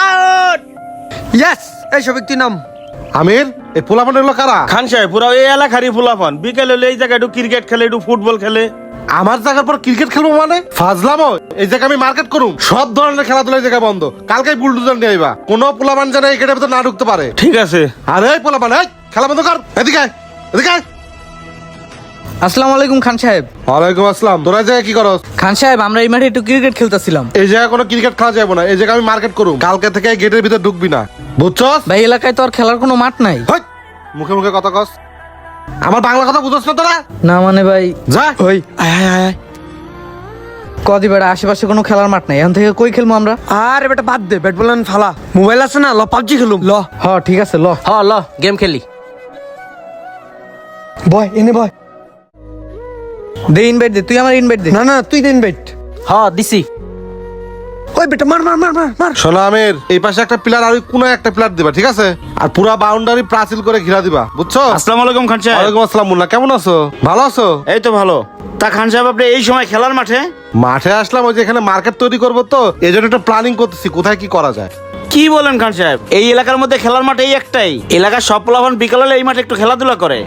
Out! Yes, এই সব ব্যক্তি নাম। আমির, এই পোলাপান হলো কারা? খান সাহেব পুরো এই এলাকারই ফুলাফান, বিকেল হলে এই জায়গায় একটু ক্রিকেট খেলে, একটু ফুটবল খেলে। আমার জায়গার পর ক্রিকেট খেলবো মানে? ফাজলামো! এই জায়গায় আমি মার্কেট করুম, সব ধরনের খেলাধুলা এই জায়গায় বন্ধ। কালকে বুলডোজার নিয়ে আইবা, কোনো পোলাপান যেন এই গেটের ভিতর না ঢুকতে পারে। ঠিক আছে। আরে এই পোলাপান, এই খেলা বন্ধ কর, এদিকে আয়, এদিকে আয়। আসসালামু আলাইকুম খান সাহেব। ওয়ালাইকুম আসসালাম। তোরা এই জায়গায় কি করস? খান সাহেব, আমরা এই মাঠে একটু ক্রিকেট খেলতেছিলাম। এই জায়গায় কোনো ক্রিকেট খেলা যাবো না, এই জায়গায় আমি মার্কেট করুম। কালকে থেকে এই গেটের ভিতর ঢুকবি না, বুঝছস? ভাই, এলাকায় তো আর খেলার কোনো মাঠ নাই। হই, মুখে মুখে কথা কস, আমার বাংলা কথা বুঝছস না তোরা? না মানে ভাই, যা। ওই কদি বেড়া, আশেপাশে কোনো খেলার মাঠ নাই, এখন থেকে কই খেলবো আমরা? আরে বেটা বাদ দে, ব্যাট বল ফালা। মোবাইল আছে না, ল পাবজি খেলুম। ল হ ঠিক আছে, ল। হ ল গেম খেলি। বয় এনে বয়। দে ইনভাইট দে, তুই আমার ইনভাইট দে। না না, তুই দেন ব্যাট। হ দিছি। ওই বেটা মার মার মার মার মার। শোনো আমির, এই পাশে একটা প্লেয়ার আর ওই কোনায় একটা প্লেয়ার দিবা, ঠিক আছে? আর পুরা বাউন্ডারি প্রাচীল করে ঘিরা দিবা, বুঝছো? আসসালামু আলাইকুম খান সাহেব। ওয়ালাইকুম আসসালাম। মুন্না, কেমন আছো? ভালো আছো? এই তো ভালো। তা খান সাহেব, আপনি এই সময় খেলার মাঠে? মাঠে আসলাম, ওই যে এখানে মার্কেট তৈরি করবো, তো এই জন্য একটা প্ল্যানিং করতেছি কোথায় কি করা যায়। কি বলেন খান সাহেব? এই এলাকার মধ্যে খেলার মাঠ এই একটাই? এলাকার সব পোলাপান বিকেল হলে এই মাঠে একটু খেলাধুলা করে।